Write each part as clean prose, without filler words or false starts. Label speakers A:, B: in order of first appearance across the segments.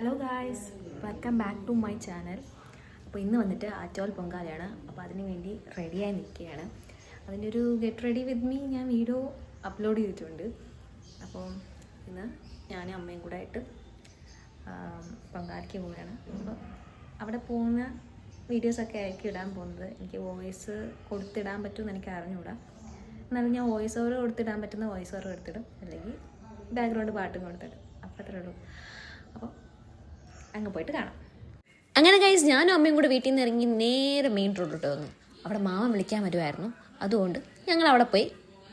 A: Hello guys, welcome back to my channel. അപ്പോൾ ഇന്ന് വന്നിട്ട് ആറ്റോൽ പൊങ്കാലയാണ്. അപ്പോൾ അതിന് വേണ്ടി റെഡിയായി നിൽക്കുകയാണ്. അതിൻ്റെ ഒരു ഗെറ്റ് റെഡി വിത്ത് മീ ഞാൻ വീഡിയോ അപ്ലോഡ് ചെയ്തിട്ടുണ്ട്. അപ്പോൾ ഇന്ന് ഞാനും അമ്മയും കൂടെ ആയിട്ട് പൊങ്കാലയ്ക്ക് പോവുകയാണ്. അപ്പോൾ അവിടെ പോകുന്ന വീഡിയോസൊക്കെ ആയിരിക്കും ഇടാൻ പോകുന്നത്. എനിക്ക് വോയിസ് കൊടുത്തിടാൻ പറ്റുമെന്ന് എനിക്ക് അറിഞ്ഞുകൂടാ. എന്നാലും ഞാൻ വോയിസ് ഓവർ കൊടുത്തിടാൻ പറ്റുന്ന വോയിസ് ഓവർ എടുത്തിടും, അല്ലെങ്കിൽ ബാക്ക്ഗ്രൗണ്ട് പാട്ടും കൊടുത്തിടും. അപ്പോൾ അത്രേ ഉള്ളൂ. അപ്പോൾ അങ്ങ് പോയിട്ട് കാണാം. അങ്ങനെ ഗൈസ്, ഞാനും അമ്മയും കൂടെ വീട്ടിൽ നിന്ന് ഇറങ്ങി നേരെ മെയിൻ റോഡിലോട്ട് വന്നു. അവിടെ മാമൻ വിളിക്കാൻ വരുമായിരുന്നു. അതുകൊണ്ട് ഞങ്ങൾ അവിടെ പോയി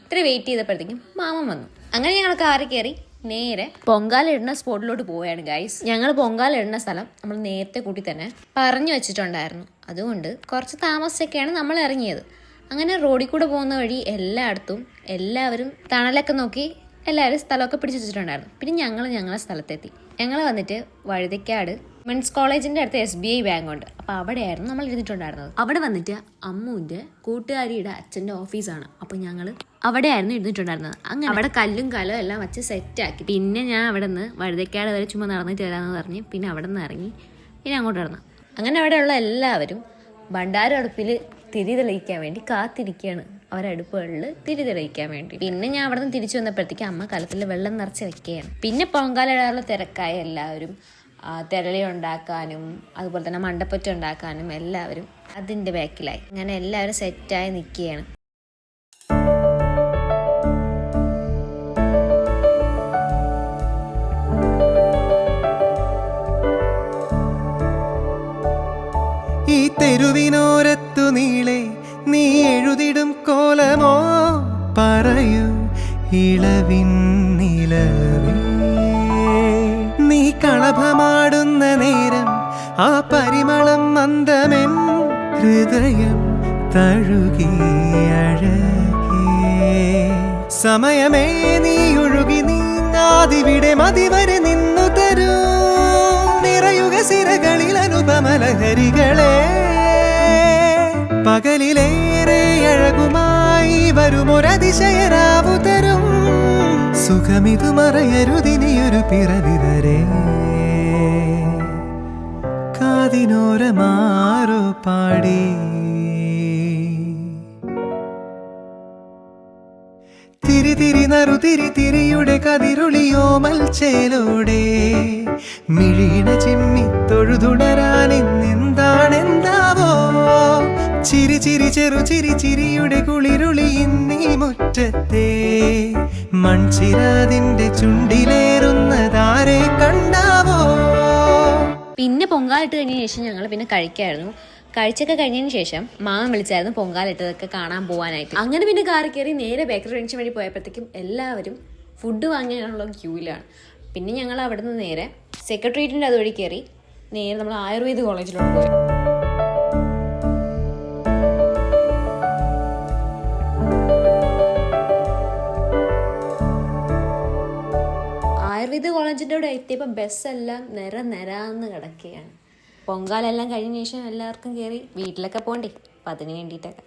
A: ഇത്ര വെയിറ്റ് ചെയ്തപ്പോഴത്തേക്കും മാമൻ വന്നു. അങ്ങനെ ഞങ്ങൾ കാറിൽ കയറി നേരെ പൊങ്കാല ഇടുന്ന സ്പോട്ടിലോട്ട് പോവുകയാണ് ഗൈസ്. ഞങ്ങൾ പൊങ്കാല ഇടുന്ന സ്ഥലം നമ്മൾ നേരത്തെ കൂട്ടി തന്നെ പറഞ്ഞു വെച്ചിട്ടുണ്ടായിരുന്നു. അതുകൊണ്ട് കുറച്ച് താമസിച്ചൊക്കെയാണ് നമ്മൾ ഇറങ്ങിയത്. അങ്ങനെ റോഡിൽ കൂടെ പോകുന്ന വഴി എല്ലായിടത്തും എല്ലാവരും തണലൊക്കെ നോക്കി എല്ലാവരും സ്ഥലമൊക്കെ പിടിച്ചു വെച്ചിട്ടുണ്ടായിരുന്നു. പിന്നെ ഞങ്ങളെ സ്ഥലത്തെത്തി. ഞങ്ങൾ വന്നിട്ട് വഴുതക്കാട് വിമൻസ് കോളേജിൻ്റെ അടുത്ത് SBI ബാങ്ക് ഉണ്ട്. അപ്പോൾ അവിടെയായിരുന്നു നമ്മൾ ഇരുന്നിട്ടുണ്ടായിരുന്നത്. അവിടെ വന്നിട്ട് അമ്മുവിൻ്റെ കൂട്ടുകാരിയുടെ അച്ഛൻ്റെ ഓഫീസാണ്. അപ്പോൾ ഞങ്ങൾ അവിടെയായിരുന്നു ഇരുന്നിട്ടുണ്ടായിരുന്നത്. അങ്ങനെ അവിടെ കല്ലും കലവും എല്ലാം വെച്ച് സെറ്റാക്കി. പിന്നെ ഞാൻ അവിടെ നിന്ന് വഴുതക്കാട് വരെ ചുമ്മാ നടന്നിട്ട് വരാമെന്ന് പറഞ്ഞ് പിന്നെ അവിടെ നിന്ന് ഇറങ്ങി പിന്നെ അങ്ങോട്ട് ഇറങ്ങാം. അങ്ങനെ അവിടെയുള്ള എല്ലാവരും ഭണ്ഡാരം അടുപ്പിൽ തിരി തെളിയിക്കാൻ വേണ്ടി കാത്തിരിക്കുകയാണ്. അവരടുപ്പുകളിൽ തിരി തെളിയിക്കാൻ വേണ്ടി. പിന്നെ ഞാൻ അവിടെ നിന്ന് തിരിച്ചു വന്നപ്പോഴത്തേക്ക് അമ്മ കലത്തിൽ വെള്ളം നിറച്ച് വെക്കുകയാണ്. പിന്നെ പൊങ്കാലയിടാനുള്ള തിരക്കായ എല്ലാവരും തിരളി ഉണ്ടാക്കാനും അതുപോലെ തന്നെ മണ്ടപ്പറ്റ ഉണ്ടാക്കാനും എല്ലാവരും അതിൻ്റെ ബാക്കിലായി. അങ്ങനെ എല്ലാവരും സെറ്റായി നിൽക്കുകയാണ്.
B: ഈ തെരുവിനോരത്തു നീളെ നീ എഴുതിടും കോലമോ പറയൂ ഇളവിൻ നിലവേ. നീ കളഭമാടുന്ന നേരം ആ പരിമളം മന്ദമെൻ ഹൃദയം തഴുകി അഴകേ. സമയമേ നീ ഒഴുകി നീങ്ങാതിവിടെ മതിവരെ നിന്നു തരൂ നിറയുക സിരകളിൽ അനുപമലഹരികളെ. പകലിലേറെ അഴകുമായി വരുമൊരതിശയരാവു തരും സുഖമിതു മറയരുതിനിയൊരു പിറവി വരെ. കാതിനോരമാരോ പാടി തിരി നറുതിരി തിരിയുടെ കതിരൊളിയോ മൽച്ചേലോടെ മിഴീണ ചിമ്മി തൊഴുതുടരാനെന്താണെന്താവോ. ചിരി ചിരി ചെറു ചിരി ചിരിയുടെ കുളിരുളി ഇന്നീ മുറ്റത്തെ മൺചിരാതിന്റെ ചുണ്ടിലേറുന്നതാരെ കണ്ടാവോ.
A: പിന്നെ പൊങ്കാലിട്ട് കഴിഞ്ഞ ശേഷം ഞങ്ങൾ പിന്നെ കഴിക്കായിരുന്നു. കഴിച്ചൊക്കെ കഴിഞ്ഞതിന് ശേഷം മാമൻ വിളിച്ചായിരുന്നു പൊങ്കാലിട്ടതൊക്കെ കാണാൻ പോകാനായിട്ട്. അങ്ങനെ പിന്നെ കാറിൽ കയറി നേരെ ബേക്കറി ജംഗ്ഷൻ വഴി പോയപ്പോഴത്തേക്കും എല്ലാവരും ഫുഡ് വാങ്ങാനുള്ള ക്യൂവിലാണ്. പിന്നെ ഞങ്ങൾ അവിടെ നിന്ന് നേരെ സെക്രട്ടേറിയറ്റിൻ്റെ അതുവഴി കയറി നേരെ നമ്മൾ ആയുർവേദ കോളേജിലോട്ട് പോയി. ആയുർവേദ കോളേജിൻ്റെ അവിടെ എത്തിയപ്പോൾ ബസ്സെല്ലാം നിരാന്ന് കിടക്കുകയാണ്. പൊങ്കാലെല്ലാം കഴിഞ്ഞ ശേഷം എല്ലാവർക്കും കയറി വീട്ടിലൊക്കെ പോകണ്ടേ, അപ്പം അതിന് വേണ്ടിയിട്ടൊക്കെ.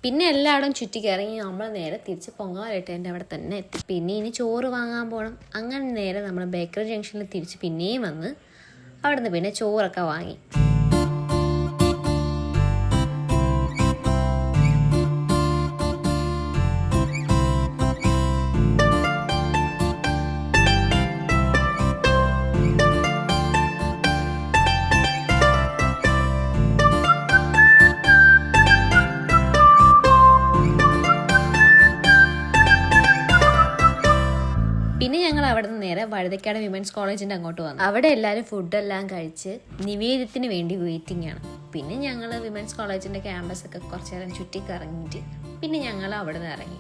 A: പിന്നെ എല്ലായിടും ചുറ്റിക്കിറങ്ങി നമ്മൾ നേരെ തിരിച്ച് പൊങ്കാലിട്ടതിൻ്റെ അവിടെ തന്നെ എത്തി. പിന്നെ ഇനി ചോറ് വാങ്ങാൻ പോകണം. അങ്ങനെ നേരെ നമ്മൾ ബേക്കറി ജംഗ്ഷനിൽ തിരിച്ച് പിന്നെയും വന്ന് അവിടെ നിന്ന് പിന്നെ ചോറൊക്കെ വാങ്ങി. പിന്നെ ഞങ്ങൾ അവിടെ നിന്ന് നേരെ വഴുതക്കാട് വിമൻസ് കോളേജിൻ്റെ അങ്ങോട്ട് വന്നു. അവിടെ എല്ലാവരും ഫുഡെല്ലാം കഴിച്ച് നിവേദ്യത്തിന് വേണ്ടി വെയിറ്റിംഗ് ആണ്. പിന്നെ ഞങ്ങൾ വിമൻസ് കോളേജിൻ്റെ ക്യാമ്പസൊക്കെ കുറച്ച് നേരം ചുറ്റിക്കറങ്ങിയിട്ട് പിന്നെ ഞങ്ങൾ അവിടെ നിന്ന് ഇറങ്ങി.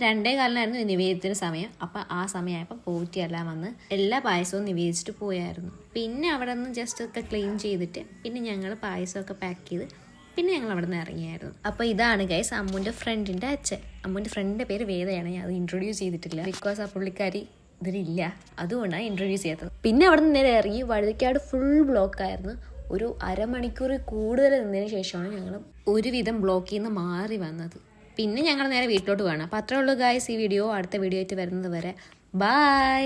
A: രണ്ടേ കാലിനായിരുന്നു നിവേദ്യത്തിന് സമയം. അപ്പം ആ സമയമായപ്പോൾ പോറ്റിയെല്ലാം വന്ന് എല്ലാ പായസവും നിവേദിച്ചിട്ട് പോയായിരുന്നു. പിന്നെ അവിടെ നിന്ന് ജസ്റ്റ് ഒക്കെ ക്ലീൻ ചെയ്തിട്ട് പിന്നെ ഞങ്ങൾ പായസമൊക്കെ പാക്ക് ചെയ്ത് പിന്നെ ഞങ്ങൾ അവിടെ നിന്ന് ഇറങ്ങിയായിരുന്നു. അപ്പോൾ ഇതാണ് ഗൈസ് അമ്മുവിൻ്റെ ഫ്രണ്ടിൻ്റെ അച്ഛൻ. അമ്മുവിൻ്റെ ഫ്രണ്ടിൻ്റെ പേര് വേദയാണ്. ഞാൻ അത് ഇൻട്രൊഡ്യൂസ് ചെയ്തിട്ടില്ല. ബിക്കോസ് ആ പുള്ളിക്കാരി ഇതിലില്ല, അതുകൊണ്ടാണ് ഇൻട്രൊഡ്യൂസ് ചെയ്യാത്തത്. പിന്നെ അവിടെ നിന്ന് നേരെ ഇറങ്ങി വഴുതക്കാട് ഫുൾ ബ്ലോക്കായിരുന്നു. ഒരു അരമണിക്കൂർ കൂടുതൽ നിന്നതിന് ശേഷമാണ് ഞങ്ങൾ ഒരുവിധം ബ്ലോക്കിൽ നിന്ന് മാറി വന്നത്. പിന്നെ ഞങ്ങൾ നേരെ വീട്ടിലോട്ട് വേണം. അപ്പോൾ അത്രേ ഉള്ളൂ ഗായ്സ് ഈ വീഡിയോ. അടുത്ത വീഡിയോ ആയിട്ട് വരുന്നത് വരെ ബൈ.